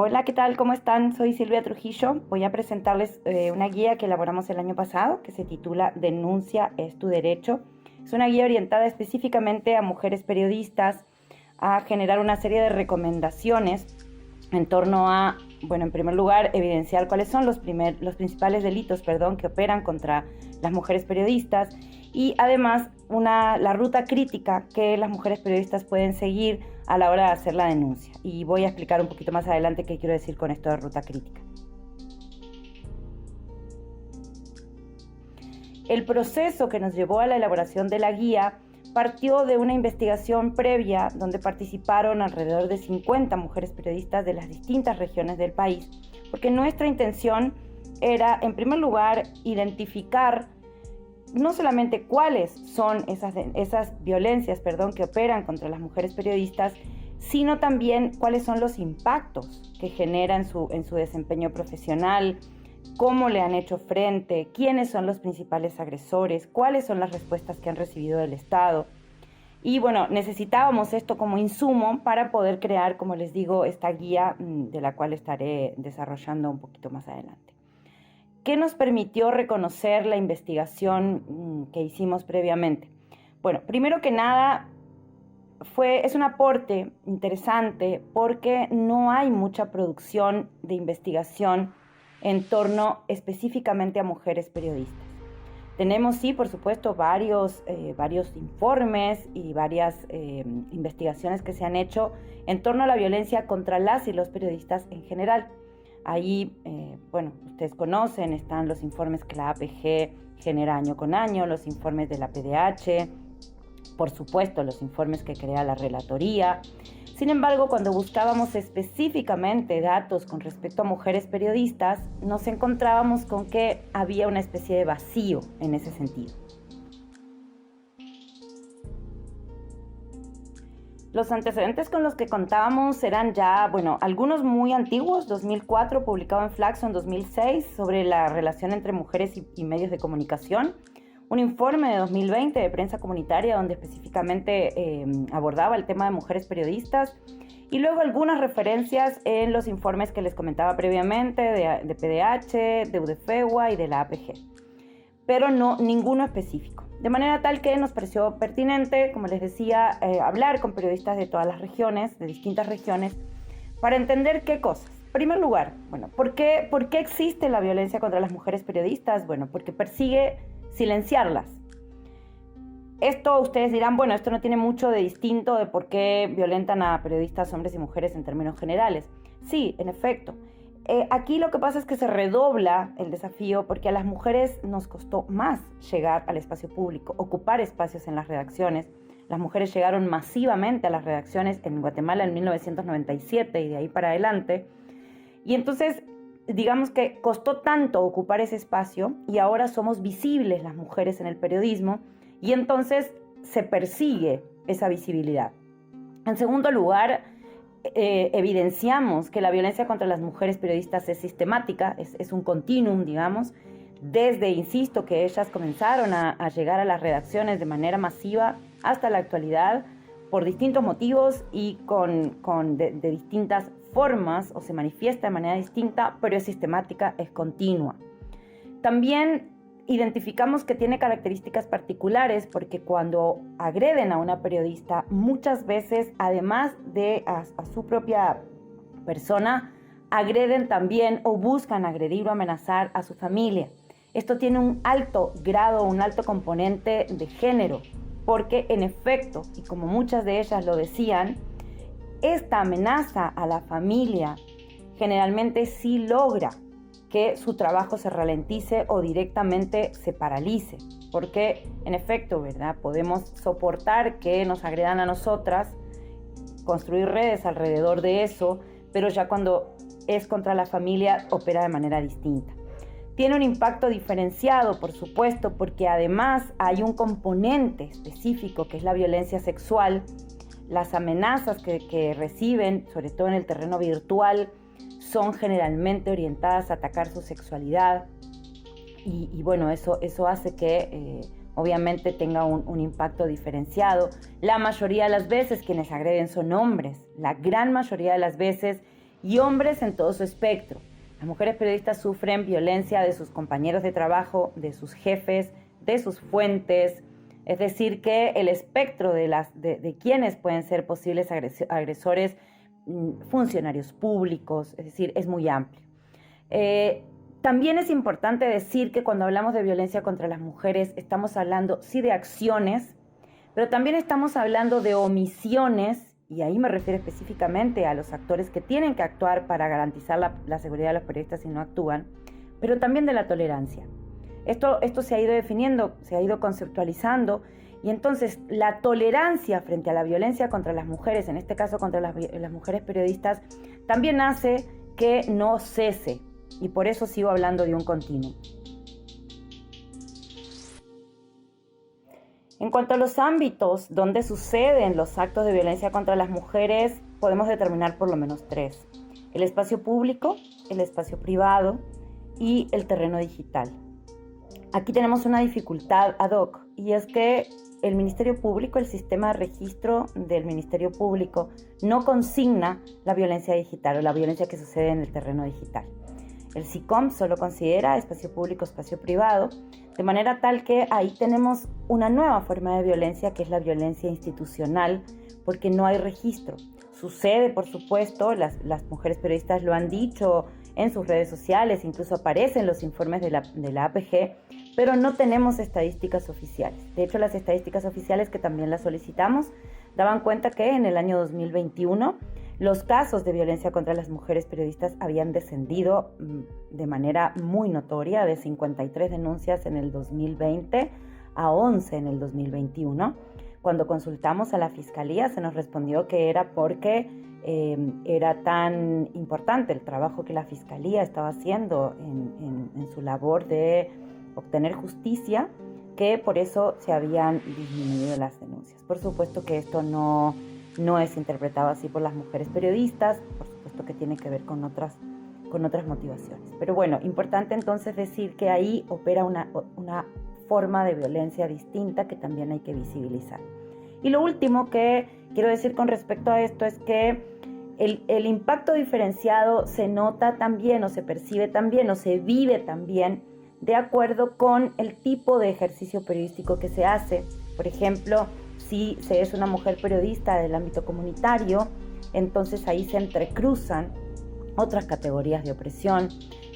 Hola, ¿qué tal? ¿Cómo están? Soy Silvia Trujillo. Voy a presentarles una guía que elaboramos el año pasado que se titula Denuncia es tu derecho. Es una guía orientada específicamente a mujeres periodistas a generar una serie de recomendaciones en torno a, bueno, en primer lugar, evidenciar cuáles son los principales delitos, que operan contra las mujeres periodistas y además la ruta crítica que las mujeres periodistas pueden seguir a la hora de hacer la denuncia. Y voy a explicar un poquito más adelante qué quiero decir con esto de ruta crítica. El proceso que nos llevó a la elaboración de la guía partió de una investigación previa donde participaron alrededor de 50 mujeres periodistas de las distintas regiones del país, porque nuestra intención era, en primer lugar, identificar no solamente cuáles son esas violencias que operan contra las mujeres periodistas, sino también cuáles son los impactos que genera en su desempeño profesional, cómo le han hecho frente, quiénes son los principales agresores, cuáles son las respuestas que han recibido del Estado. Y bueno, necesitábamos esto como insumo para poder crear, como les digo, esta guía de la cual estaré desarrollando un poquito más adelante. ¿Qué nos permitió reconocer la investigación que hicimos previamente? Bueno, primero que nada, es un aporte interesante porque no hay mucha producción de investigación en torno específicamente a mujeres periodistas. Tenemos, sí, por supuesto, varios informes y varias investigaciones que se han hecho en torno a la violencia contra las y los periodistas en general. Ahí, ustedes conocen, están los informes que la APG genera año con año, los informes de la PDH, por supuesto, los informes que crea la Relatoría. Sin embargo, cuando buscábamos específicamente datos con respecto a mujeres periodistas, nos encontrábamos con que había una especie de vacío en ese sentido. Los antecedentes con los que contábamos eran ya, algunos muy antiguos, 2004, publicado en Flaxo en 2006, sobre la relación entre mujeres y medios de comunicación. Un informe de 2020 de prensa comunitaria donde específicamente abordaba el tema de mujeres periodistas. Y luego algunas referencias en los informes que les comentaba previamente de PDH, de UDFEWA y de la APG. Pero no ninguno específico. De manera tal que nos pareció pertinente, como les decía, hablar con periodistas de todas las regiones, de distintas regiones, para entender qué cosas. En primer lugar, ¿por qué existe la violencia contra las mujeres periodistas? Bueno, porque persigue silenciarlas. Esto ustedes dirán, esto no tiene mucho de distinto de por qué violentan a periodistas hombres y mujeres en términos generales. Sí, en efecto. Aquí lo que pasa es que se redobla el desafío porque a las mujeres nos costó más llegar al espacio público, ocupar espacios en las redacciones. Las mujeres llegaron masivamente a las redacciones en Guatemala en 1997 y de ahí para adelante. Y entonces, digamos que costó tanto ocupar ese espacio y ahora somos visibles las mujeres en el periodismo y entonces se persigue esa visibilidad. En segundo lugar, evidenciamos que la violencia contra las mujeres periodistas es sistemática, es un continuum, digamos, desde, insisto, que ellas comenzaron a llegar a las redacciones de manera masiva hasta la actualidad por distintos motivos y de distintas formas, o se manifiesta de manera distinta, pero es sistemática, es continua. También identificamos que tiene características particulares porque cuando agreden a una periodista, muchas veces, además de a su propia persona, agreden también o buscan agredir o amenazar a su familia. Esto tiene un alto grado, un alto componente de género, porque en efecto, y como muchas de ellas lo decían, esta amenaza a la familia generalmente sí logra que su trabajo se ralentice o directamente se paralice, porque en efecto, podemos soportar que nos agredan a nosotras, construir redes alrededor de eso, pero ya cuando es contra la familia opera de manera distinta. Tiene un impacto diferenciado, por supuesto, porque además hay un componente específico que es la violencia sexual. Las amenazas que reciben, sobre todo en el terreno virtual, son generalmente orientadas a atacar su sexualidad y eso hace que obviamente tenga un impacto diferenciado. La mayoría de las veces quienes agreden son hombres, la gran mayoría de las veces, y hombres en todo su espectro. Las mujeres periodistas sufren violencia de sus compañeros de trabajo, de sus jefes, de sus fuentes. Es decir, que el espectro de quienes pueden ser posibles agresores, funcionarios públicos, es decir, es muy amplio. También es importante decir que cuando hablamos de violencia contra las mujeres estamos hablando sí de acciones, pero también estamos hablando de omisiones, y ahí me refiero específicamente a los actores que tienen que actuar para garantizar la seguridad de los periodistas y no actúan, pero también de la tolerancia. Esto se ha ido definiendo, se ha ido conceptualizando, y entonces la tolerancia frente a la violencia contra las mujeres, en este caso contra las mujeres periodistas, también hace que no cese, y por eso sigo hablando de un continuo. En cuanto a los ámbitos donde suceden los actos de violencia contra las mujeres, podemos determinar por lo menos 3. El espacio público, el espacio privado y el terreno digital. Aquí tenemos una dificultad ad hoc, y es que el Ministerio Público, el sistema de registro del Ministerio Público, no consigna la violencia digital o la violencia que sucede en el terreno digital. El SICOM solo considera espacio público, espacio privado, de manera tal que ahí tenemos una nueva forma de violencia, que es la violencia institucional, porque no hay registro. Sucede, por supuesto, las mujeres periodistas lo han dicho en sus redes sociales, incluso aparecen los informes de la APG, pero no tenemos estadísticas oficiales. De hecho, las estadísticas oficiales, que también las solicitamos, daban cuenta que en el año 2021 los casos de violencia contra las mujeres periodistas habían descendido de manera muy notoria, de 53 denuncias en el 2020 a 11 en el 2021. Cuando consultamos a la Fiscalía se nos respondió que era porque era tan importante el trabajo que la Fiscalía estaba haciendo en su labor de obtener justicia, que por eso se habían disminuido las denuncias. Por supuesto que esto no es interpretado así por las mujeres periodistas, por supuesto que tiene que ver con otras motivaciones. Pero bueno, importante entonces decir que ahí opera una forma de violencia distinta que también hay que visibilizar. Y lo último que quiero decir con respecto a esto es que el impacto diferenciado se nota también, o se percibe también, o se vive también de acuerdo con el tipo de ejercicio periodístico que se hace. Por ejemplo, si se es una mujer periodista del ámbito comunitario, entonces ahí se entrecruzan otras categorías de opresión.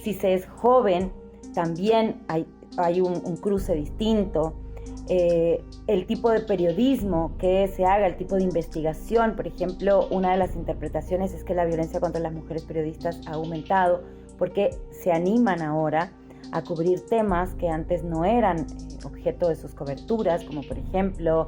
Si se es joven, también hay un cruce distinto. El tipo de periodismo que se haga, el tipo de investigación. Por ejemplo, una de las interpretaciones es que la violencia contra las mujeres periodistas ha aumentado porque se animan ahora a cubrir temas que antes no eran objeto de sus coberturas, como por ejemplo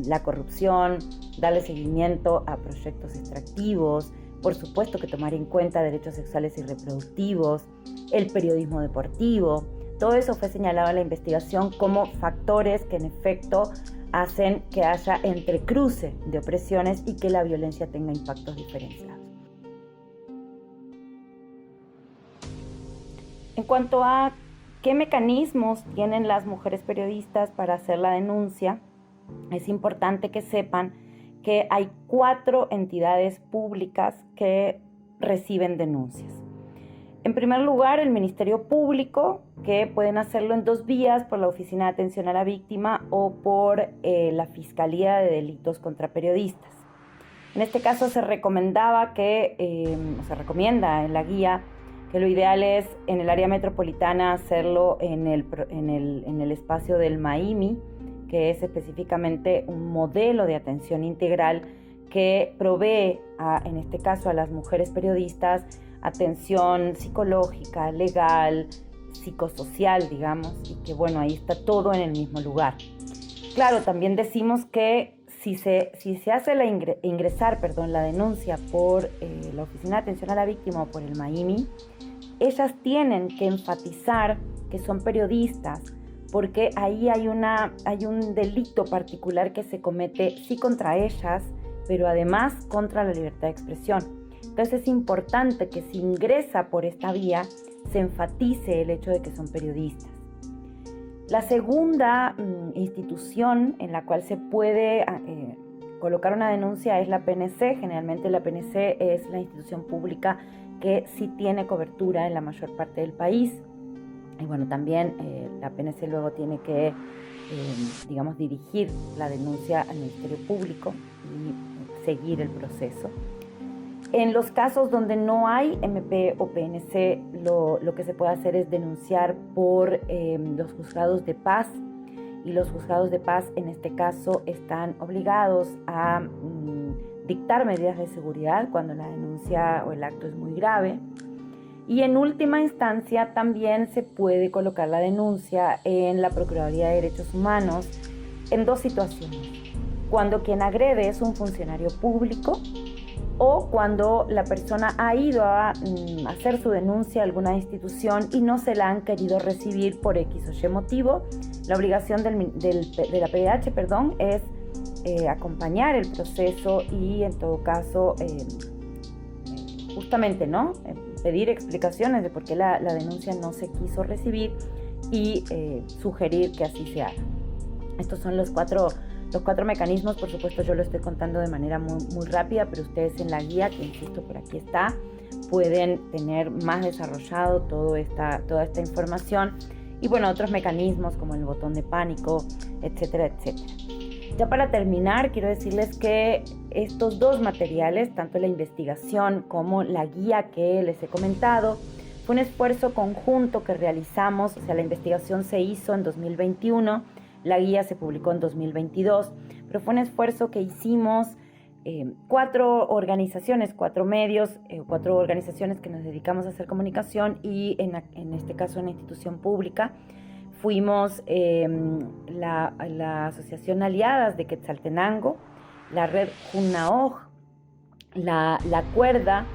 la corrupción, darle seguimiento a proyectos extractivos, por supuesto que tomar en cuenta derechos sexuales y reproductivos, el periodismo deportivo. Todo eso fue señalado en la investigación como factores que en efecto hacen que haya entrecruce de opresiones y que la violencia tenga impactos diferenciados. En cuanto a qué mecanismos tienen las mujeres periodistas para hacer la denuncia, es importante que sepan que hay 4 entidades públicas que reciben denuncias. En primer lugar, el Ministerio Público, que pueden hacerlo en 2 vías, por la Oficina de Atención a la Víctima o por la Fiscalía de Delitos contra Periodistas. En este caso se recomienda en la guía que lo ideal es en el área metropolitana hacerlo en el espacio del MAIMI, que es específicamente un modelo de atención integral que provee, en este caso a las mujeres periodistas, atención psicológica, legal, psicosocial, digamos, y que bueno, ahí está todo en el mismo lugar. Claro, también decimos que si se hace ingresar la denuncia por la Oficina de Atención a la Víctima o por el MAIMI, ellas tienen que enfatizar que son periodistas, porque ahí hay un delito particular que se comete sí contra ellas, pero además contra la libertad de expresión. Entonces es importante que si ingresa por esta vía se enfatice el hecho de que son periodistas. La segunda institución en la cual se puede colocar una denuncia es la PNC. Generalmente la PNC es la institución pública que sí tiene cobertura en la mayor parte del país. Y bueno, también la PNC luego tiene que, dirigir la denuncia al Ministerio Público y seguir el proceso. En los casos donde no hay MP o PNC, lo que se puede hacer es denunciar por los juzgados de paz, y los juzgados de paz en este caso están obligados a dictar medidas de seguridad cuando la denuncia o el acto es muy grave. Y en última instancia también se puede colocar la denuncia en la Procuraduría de Derechos Humanos en dos situaciones: cuando quien agrede es un funcionario público, o cuando la persona ha ido a hacer su denuncia a alguna institución y no se la han querido recibir por X o Y motivo. La obligación de la PDH, es acompañar el proceso y en todo caso justamente pedir explicaciones de por qué la denuncia no se quiso recibir y sugerir que así se haga. Estos son los cuatro mecanismos. Por supuesto, yo lo estoy contando de manera muy, muy rápida, pero ustedes en la guía, que insisto, por aquí está, pueden tener más desarrollado toda esta información. Y bueno, otros mecanismos como el botón de pánico, etcétera, etcétera. Ya para terminar, quiero decirles que estos dos materiales, tanto la investigación como la guía que les he comentado, fue un esfuerzo conjunto que realizamos. O sea, la investigación se hizo en 2021, la guía se publicó en 2022, pero fue un esfuerzo que hicimos 4 organizaciones, 4 medios, 4 organizaciones que nos dedicamos a hacer comunicación, y en este caso una institución pública. Fuimos la Asociación Aliadas de Quetzaltenango, la Red Junnaoj, la Cuerda,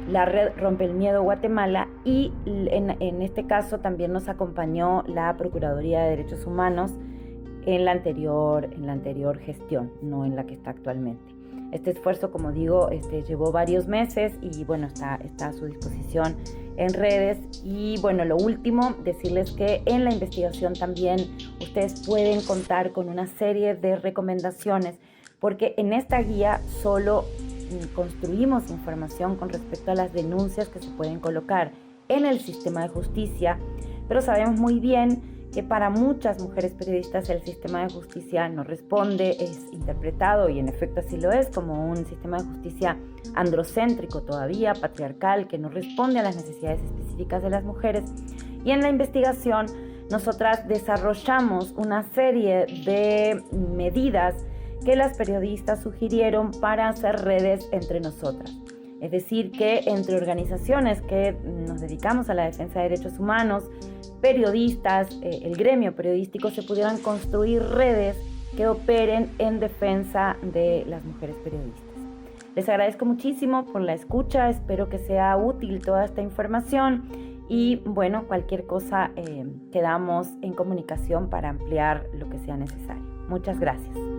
la Red Rompe el Miedo Guatemala, y en este caso también nos acompañó la Procuraduría de Derechos Humanos en la anterior gestión, no en la que está actualmente. Este esfuerzo, como digo, llevó varios meses y bueno, está a su disposición en redes. Y bueno, lo último, decirles que en la investigación también ustedes pueden contar con una serie de recomendaciones, porque en esta guía solo construimos información con respecto a las denuncias que se pueden colocar en el sistema de justicia, pero sabemos muy bien que para muchas mujeres periodistas el sistema de justicia no responde, es interpretado, y en efecto así lo es, como un sistema de justicia androcéntrico todavía, patriarcal, que no responde a las necesidades específicas de las mujeres. Y en la investigación nosotras desarrollamos una serie de medidas que las periodistas sugirieron para hacer redes entre nosotras. Es decir, que entre organizaciones que nos dedicamos a la defensa de derechos humanos, periodistas, el gremio periodístico, se pudieran construir redes que operen en defensa de las mujeres periodistas. Les agradezco muchísimo por la escucha, espero que sea útil toda esta información y bueno, cualquier cosa quedamos en comunicación para ampliar lo que sea necesario. Muchas gracias.